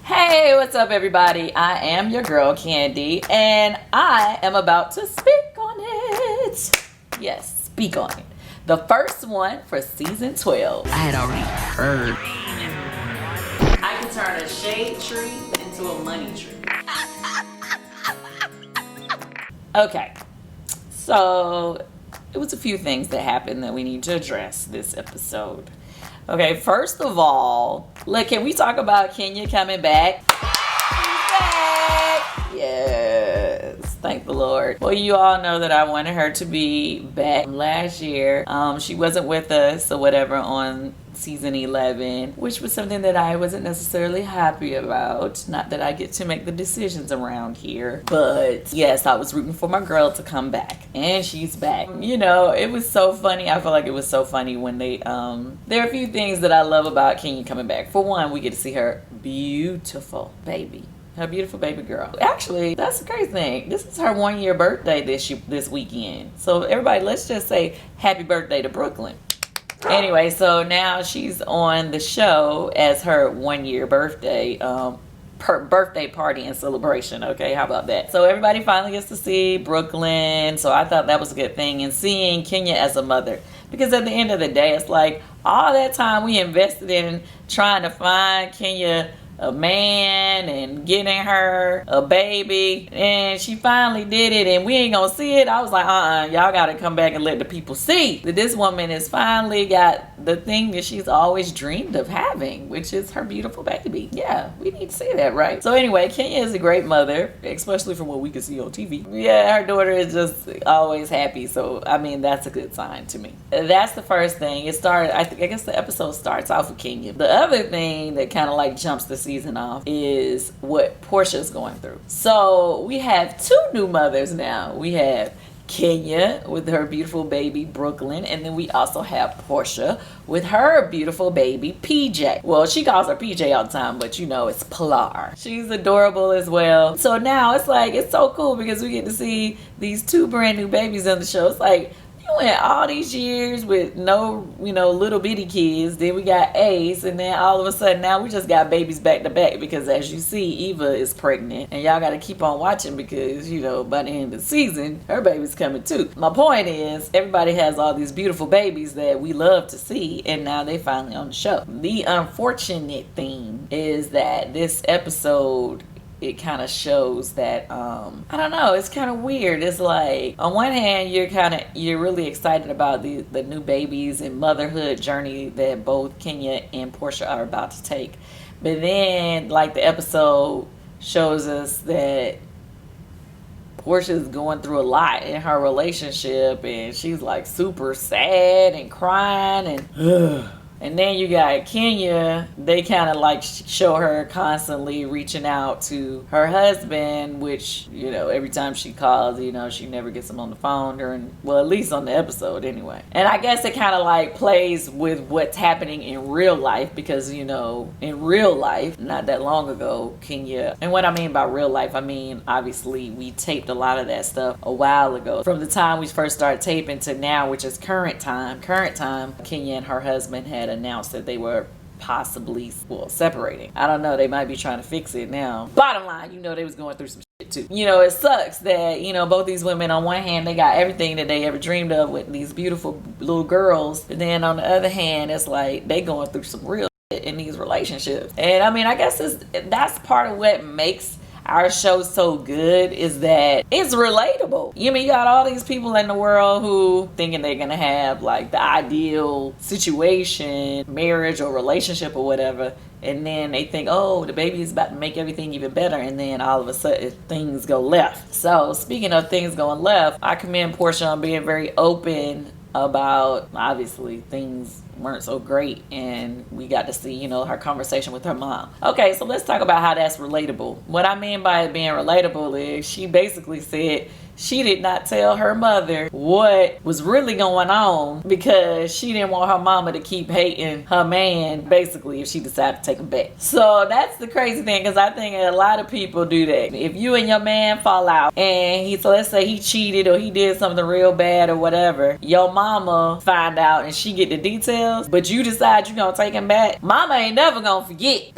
Hey, what's up, everybody? I am your girl, Candy, and I am about to speak on it. Yes, speak on it. The first one for season 12. I had already heard. I can turn a shade tree into a money tree. Okay, so it was a few things that happened that we need to address this episode. Okay, first of all, look, can we talk about Kenya coming back? She's back! Yes, thank the Lord. Well, you all know that I wanted her to be back last year. She wasn't with us or whatever on season 11, which was something that I wasn't necessarily happy about. Not that I get to make the decisions around here, but yes, I was rooting for my girl to come back, and she's back. You know, it was so funny. I feel like it was so funny when they there are a few things that I love about Kenya coming back. For one, we get to see her beautiful baby. Her beautiful baby girl. Actually, that's the crazy thing. This is her 1-year birthday this weekend. So everybody, let's just say happy birthday to Brooklyn. Anyway, so now she's on the show as her 1-year birthday birthday party and celebration. Okay, how about that? So everybody finally gets to see Brooklyn. So I thought that was a good thing. And seeing Kenya as a mother, because at the end of the day, it's like all that time we invested in trying to find Kenya a man and getting her a baby, and she finally did it, and we ain't gonna see it. I was like, y'all gotta come back and let the people see that this woman has finally got the thing that she's always dreamed of having, which is her beautiful baby. Yeah, we need to see that, right? So anyway, Kenya is a great mother, especially from what we can see on TV. Yeah, her daughter is just always happy, so I mean, that's a good sign to me. That's the first thing. It started, I guess the episode starts off with Kenya. The other thing that kind of like jumps the season off is what Porsha's going through. So we have 2 new mothers now. We have Kenya with her beautiful baby Brooklyn, and then we also have Porsha with her beautiful baby PJ. Well, she calls her PJ all the time, but you know it's Pilar. She's adorable as well. So now it's like, it's so cool because we get to see these 2 brand new babies on the show. It's like, you went all these years with no, little bitty kids. Then we got Ace, and then all of a sudden now we just got babies back to back, because as you see, Eva is pregnant, and y'all got to keep on watching because, by the end of the season, her baby's coming too. My point is, everybody has all these beautiful babies that we love to see, and now they finally on the show. The unfortunate thing is that this episode, it kind of shows that I don't know, it's kind of weird. It's like, on one hand, you're really excited about the new babies and motherhood journey that both Kenya and Porsha are about to take, but then like the episode shows us that Porsha's going through a lot in her relationship, and she's like super sad and crying and and then you got Kenya. They kind of like show her constantly reaching out to her husband, which, every time she calls, she never gets him on the phone well, at least on the episode anyway. And I guess it kind of like plays with what's happening in real life, because, in real life, not that long ago, Kenya, and what I mean by real life, I mean, obviously we taped a lot of that stuff a while ago. From the time we first started taping to now, which is current time, Kenya and her husband had announced that they were possibly separating. I don't know, they might be trying to fix it now. Bottom line, they was going through some shit too. It sucks that both these women, on one hand, they got everything that they ever dreamed of with these beautiful little girls, but then on the other hand, it's like they going through some real shit in these relationships. And I mean, I guess that's part of what makes our show so good, is that it's relatable. You got all these people in the world who thinking they're gonna have like the ideal situation, marriage or relationship or whatever, and then they think, oh, the baby is about to make everything even better, and then all of a sudden things go left. So speaking of things going left, I commend Porsha on being very open about, obviously, things weren't so great, and we got to see, her conversation with her mom. Okay, so let's talk about how that's relatable. What I mean by it being relatable is she basically said she did not tell her mother what was really going on because she didn't want her mama to keep hating her man, basically, if she decided to take him back. So that's the crazy thing, because I think a lot of people do that. If you and your man fall out and so let's say he cheated or he did something real bad or whatever, your mama find out and she get the details, but you decide you're gonna take him back, mama ain't never gonna forget.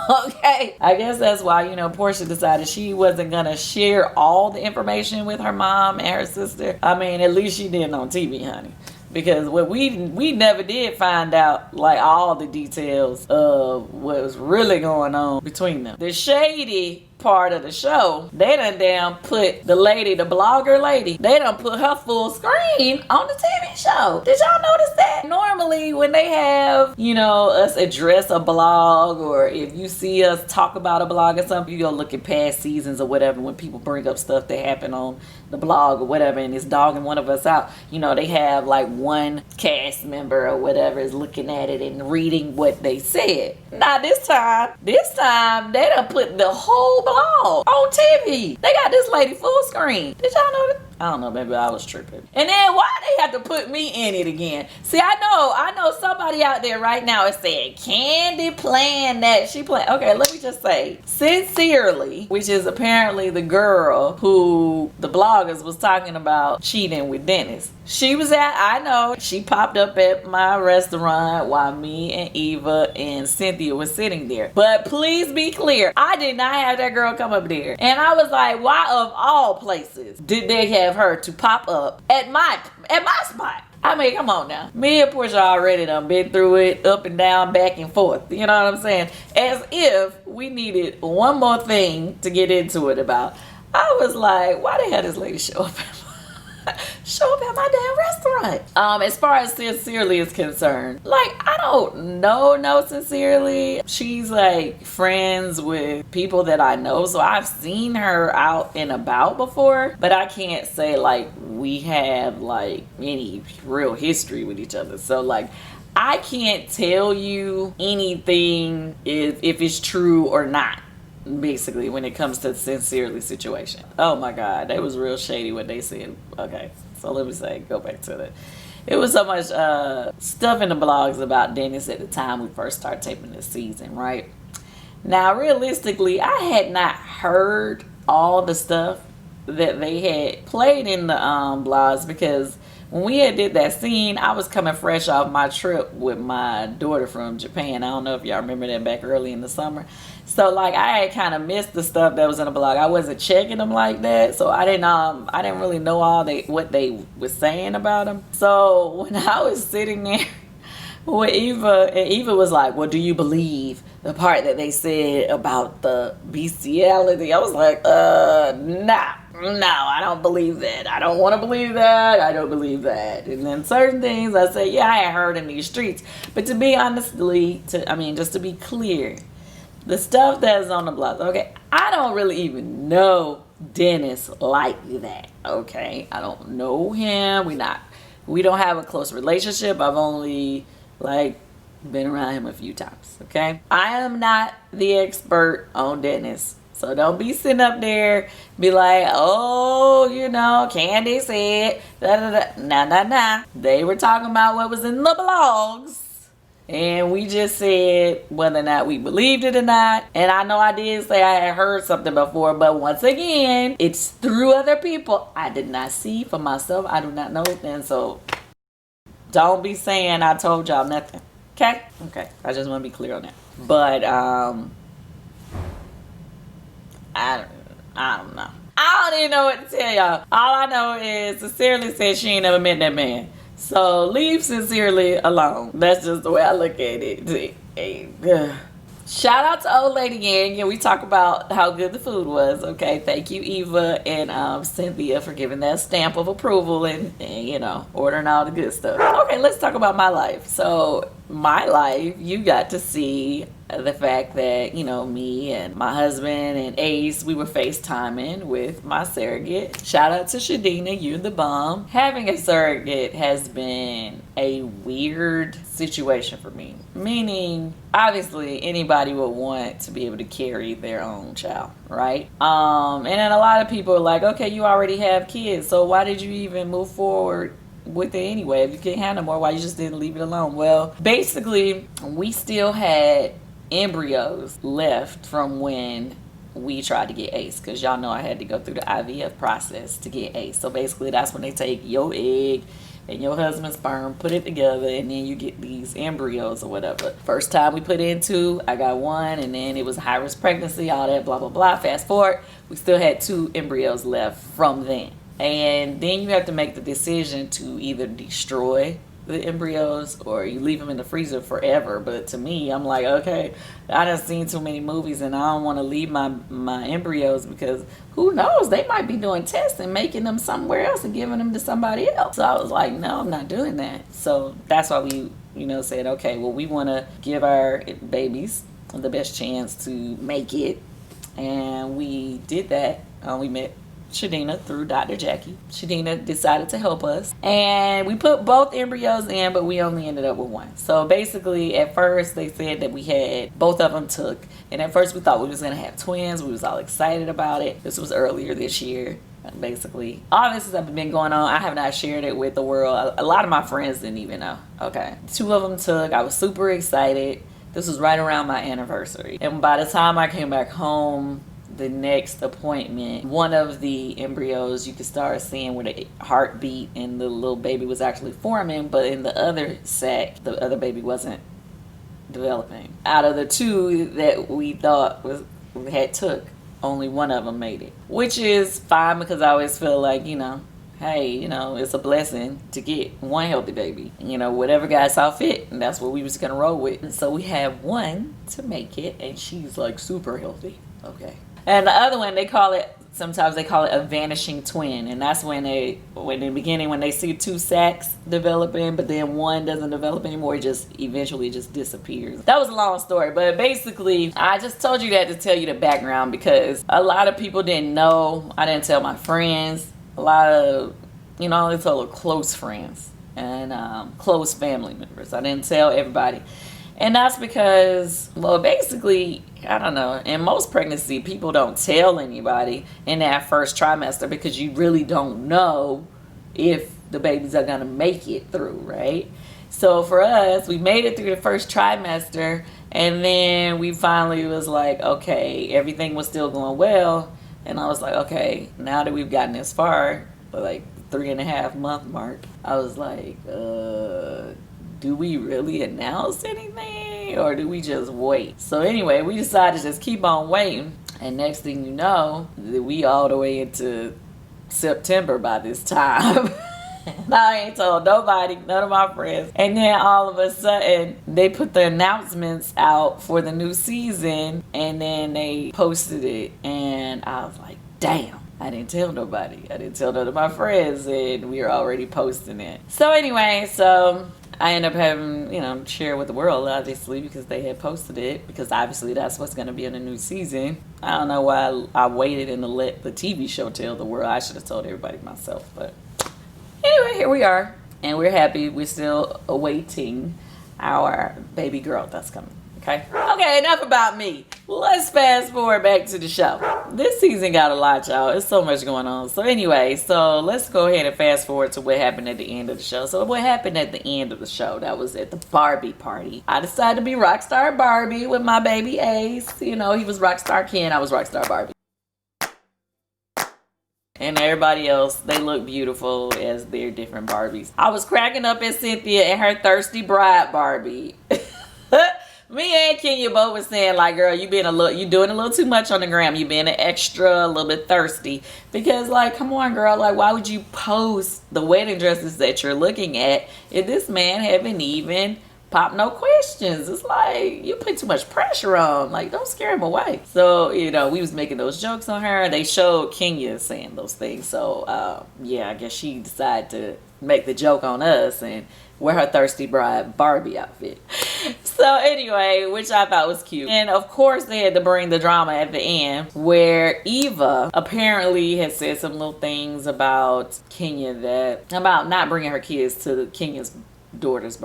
Okay, I guess that's why, you know, Porsha decided she wasn't gonna share all the information with her mom and her sister. I mean, at least she did on TV, honey. Because what we never did find out like all the details of what was really going on between them. The shady part of the show, they done damn put the blogger lady, they done put her full screen on the TV show. Did y'all notice that? Normally when they have, you know, us address a blog, or if you see us talk about a blog or something, you go look at past seasons or whatever, when people bring up stuff that happened on the blog or whatever and it's dogging one of us out, you know, they have like one cast member or whatever is looking at it and reading what they said. Now this time they done put the whole blog on TV. They got this lady full screen. Did y'all know that? I don't know, maybe I was tripping. And then why they have to put me in it again? See, I know somebody out there right now is saying Candy playing that. She playing. Okay, let me just say, Sincerely, which is apparently the girl who the bloggers was talking about cheating with Dennis. She popped up at my restaurant while me and Eva and Cynthia was sitting there. But please be clear, I did not have that girl come up there. And I was like, why of all places did they have her to pop up at my spot? I mean, come on now. Me and Porsha already done been through it, up and down, back and forth. You know what I'm saying? As if we needed one more thing to get into it about. I was like, why they had this lady show up at my damn restaurant? As far as Sincerely is concerned, like, I don't know Sincerely. She's like friends with people that I know, so I've seen her out and about before, but I can't say like we have like any real history with each other. So like, I can't tell you anything if it's true or not, basically, when it comes to the Sincerely situation. Oh my God, that was real shady what they said. Okay, so let me go back to that. It was so much stuff in the blogs about Dennis at the time we first started taping this season, right? Now, realistically, I had not heard all the stuff that they had played in the blogs, because when we had did that scene, I was coming fresh off my trip with my daughter from Japan. I don't know if y'all remember that, back early in the summer. So like, I had kind of missed the stuff that was in the blog. I wasn't checking them like that, so I didn't really know what they were saying about them. So when I was sitting there with Eva, and Eva was like, well, do you believe the part that they said about the bestiality? I was like, no, I don't believe that. I don't want to believe that. I don't believe that. And then certain things I say, yeah, I had heard in these streets. But to be just to be clear, the stuff that's on the blog, okay, I don't really even know Dennis like that, okay? I don't know him. We don't have a close relationship. I've only been around him a few times, okay? I am not the expert on Dennis. So don't be sitting up there, be like, oh, Candy said, Nah. They were talking about what was in the blogs. And we just said whether or not we believed it or not. And I know I did say I had heard something before, but once again, it's through other people. I did not see for myself. I do not know. And so don't be saying I told y'all nothing. Okay? Okay. I just want to be clear on that. But I don't know. I don't even know what to tell y'all. All I know is Sincerely said she ain't never met that man. So leave Sincerely alone. That's just the way I look at it. Shout out to Old Lady Gang. And we talk about how good the food was. Okay, thank you, Eva and Cynthia, for giving that stamp of approval and ordering all the good stuff. Okay, let's talk about my life. So my life, you got to see the fact that, you know, me and my husband and Ace, we were FaceTiming with my surrogate. Shout out to Shadina, you're the bomb. Having a surrogate has been a weird situation for me. Meaning, obviously, anybody would want to be able to carry their own child, right? And then a lot of people are like, okay, you already have kids, so why did you even move forward with it anyway? If you can't have no more, why you just didn't leave it alone? Well, basically, we still had embryos left from when we tried to get Ace, because y'all know I had to go through the IVF process to get Ace. So basically, that's when they take your egg and your husband's sperm, put it together, and then you get these embryos or whatever. First time we put in 2, I got 1, and then it was high risk pregnancy, all that, blah blah blah. Fast forward, we still had 2 embryos left from then. And then you have to make the decision to either destroy the embryos or you leave them in the freezer forever. But to me, I'm like, okay, I done seen too many movies and I don't want to leave my embryos, because who knows, they might be doing tests and making them somewhere else and giving them to somebody else. So I was like, no, I'm not doing that. So that's why we, said, okay, well, we want to give our babies the best chance to make it. And we did that. We met Shadina through Dr. Jackie. Shadina decided to help us, and we put both embryos in, but we only ended up with 1. So basically, at first they said that we had both of them took, and at first we thought we was gonna have twins. We was all excited about it. This was earlier this year. Basically, all this has been going on. I have not shared it with the world. A lot of my friends didn't even know. Okay, 2 of them took. I was super excited. This was right around my anniversary, and by the time I came back home, the next appointment, one of the embryos you could start seeing where the heartbeat and the little baby was actually forming, but in the other sac, the other baby wasn't developing. Out of the 2 that we thought had took, only one of them made it, which is fine, because I always feel like, hey, it's a blessing to get one healthy baby. Whatever God saw fit, and that's what we was gonna roll with. And so we had 1 to make it, and she's like super healthy. Okay. And the other one, sometimes they call it a vanishing twin. And that's when in the beginning, when they see 2 sacs developing, but then one doesn't develop anymore, it just eventually just disappears. That was a long story, but basically, I just told you that to tell you the background, because a lot of people didn't know. I didn't tell my friends. A lot of, I only told close friends and close family members. I didn't tell everybody. And that's because, well, basically, I don't know, in most pregnancy, people don't tell anybody in that first trimester, because you really don't know if the babies are going to make it through, right? So for us, we made it through the first trimester, and then we finally was like, okay, everything was still going well. And I was like, okay, now that we've gotten this far, like 3.5 month mark, I was like, do we really announce anything, or do we just wait? So anyway, we decided to just keep on waiting. And next thing you know, we all the way into September by this time. I ain't told nobody, none of my friends. And then all of a sudden, they put the announcements out for the new season, and then they posted it. And I was like, damn. I didn't tell nobody. I didn't tell none of my friends, and we were already posting it. So anyway, I ended up having, share with the world, obviously, because they had posted it, because obviously that's what's going to be in the new season. I don't know why I waited and let the TV show tell the world. I should have told everybody myself. But anyway, here we are, and we're happy. We're still awaiting our baby girl that's coming. Okay, enough about me. Let's fast forward back to the show. This season got a lot, y'all. It's so much going on. So anyway, let's go ahead and fast forward to what happened at the end of the show. So what happened at the end of the show, that was at the Barbie party. I decided to be Rockstar Barbie with my baby Ace. He was Rockstar Ken, I was Rockstar Barbie. And everybody else, they look beautiful as their different Barbies. I was cracking up at Cynthia and her thirsty bride Barbie. Me and Kenya both was saying, like, girl, you doing a little too much on the gram. You being an extra, a little bit thirsty. Because, like, come on, girl. Like, why would you post the wedding dresses that you're looking at if this man haven't even popped no questions? It's like, you put too much pressure on. Like, don't scare him away. So, we was making those jokes on her. They showed Kenya saying those things. So, I guess she decided to make the joke on us. And wear her thirsty bride Barbie outfit. So anyway, which I thought was cute. And of course they had to bring the drama at the end where Eva apparently had said some little things about Kenya about not bringing her kids to Kenya's daughter's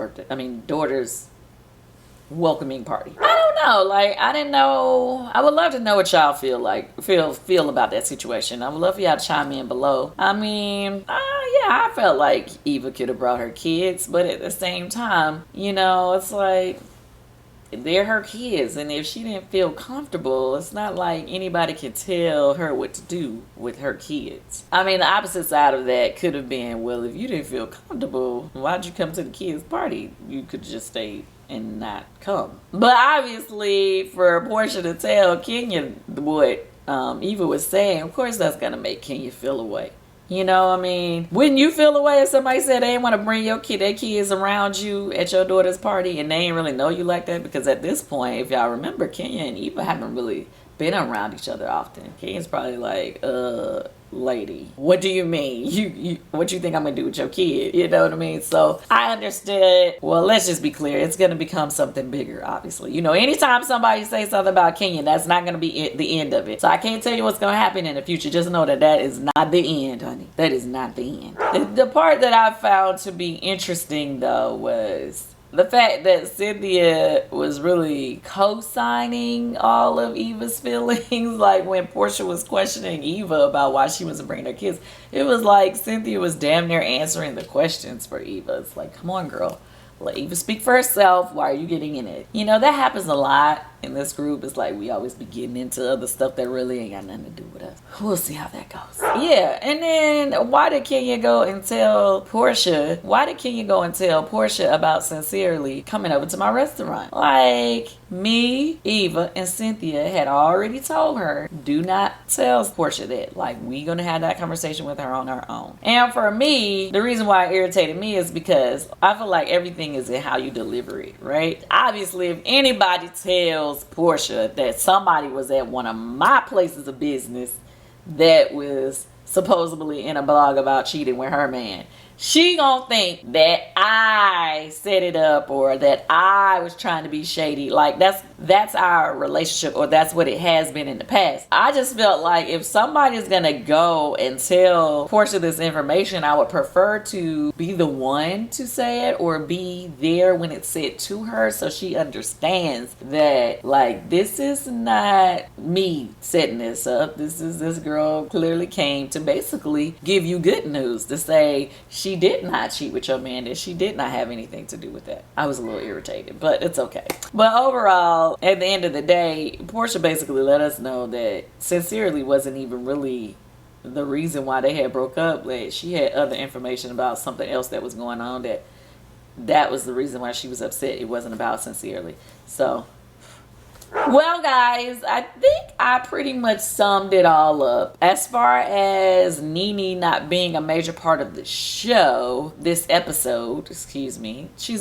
welcoming party. I don't know. Like, I didn't know. I would love to know what y'all feel about that situation. I would love for y'all to chime in below. I mean, yeah, I felt like Eva could have brought her kids, but at the same time, you know, it's like they're her kids, and if she didn't feel comfortable, it's not like anybody can tell her what to do with her kids. I mean, the opposite side of that could have been, well, if you didn't feel comfortable, why'd you come to the kids' party? You could just stay and not come. But obviously, for Porsha to tell Kenya what Eva was saying, of course that's gonna make Kenya feel away. You know, I mean, wouldn't you feel away if somebody said they didn't want to bring their kids around you at your daughter's party and they ain't really know you like that? Because at this point, if y'all remember, Kenya and Eva haven't really been around each other often. Kenya's probably like, lady, what do you mean? You what you think I'm gonna do with your kid? You know what I mean? So I understood. Well, let's just be clear. It's gonna become something bigger, obviously. You know, anytime somebody says something about Kenya, that's not gonna be the end of it. So I can't tell you what's gonna happen in the future. Just know that is not the end, honey. That is not the end. The part that I found to be interesting, though, was the fact that Cynthia was really co-signing all of Eva's feelings. Like when Porsha was questioning Eva about why she wasn't bringing her kids, it was like Cynthia was damn near answering the questions for Eva. It's like, come on, girl. Let Eva speak for herself. Why are you getting in it? You know, that happens a lot in this group. It's like we always be getting into other stuff that really ain't got nothing to do with us. We'll see how that goes. Yeah, and then why did Kenya go and tell Porsha about sincerely coming over to my restaurant? Like, me, Eva, and Cynthia had already told her, do not tell Porsha that. Like, we gonna have that conversation with her on our own. And for me, the reason why it irritated me is because I feel like everything is in how you deliver it, right? Obviously, if anybody tells Porsha that somebody was at one of my places of business that was supposedly in a blog about cheating with her man, she gonna think that I set it up or that I was trying to be shady. Like that's our relationship, or that's what it has been in the past. I just felt like if somebody's gonna go and tell Porsha this information, I would prefer to be the one to say it or be there when it's said to her, so she understands that, like, this is not me setting this up. This girl clearly came to basically give you good news, to say she did not cheat with your man, that she did not have anything to do with that. I was a little irritated, but it's okay. But overall, at the end of the day, Porsha basically let us know that sincerely wasn't even really the reason why they had broke up. Like, she had other information about something else that was going on, that was the reason why she was upset. It wasn't about sincerely. So, well, guys, I think I pretty much summed it all up. As far as Nene not being a major part of the show, this episode, she's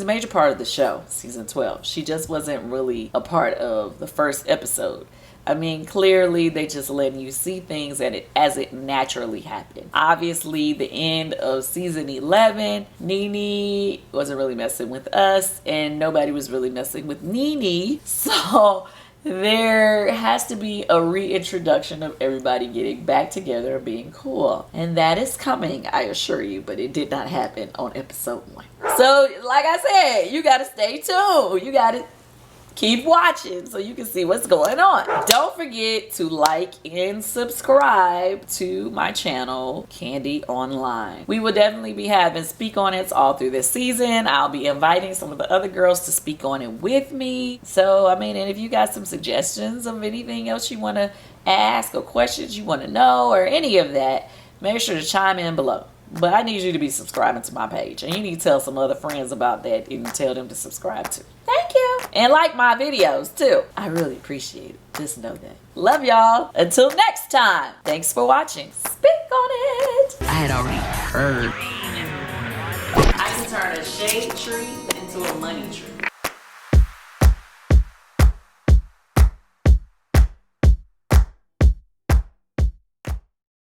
a major part of the show, season 12. She just wasn't really a part of the first episode. I mean, clearly they just letting you see things as it naturally happened. Obviously, the end of season 11, Nene wasn't really messing with us, and nobody was really messing with Nene. So there has to be a reintroduction of everybody getting back together and being cool. And that is coming, I assure you, but it did not happen on episode 1. So, like I said, you gotta stay tuned. You gotta keep watching so you can see what's going on. Don't forget to like and subscribe to my channel, Candy Online. We will definitely be having Speak On It all through this season. I'll be inviting some of the other girls to speak on it with me. So, I mean, and if you got some suggestions of anything else you want to ask or questions you want to know or any of that, make sure to chime in below. But I need you to be subscribing to my page. And you need to tell some other friends about that and tell them to subscribe too. Thank you. And like my videos too. I really appreciate it. Just know that. Love y'all. Until next time. Thanks for watching. Speak on it. I had already heard. I can turn a shade tree into a money tree.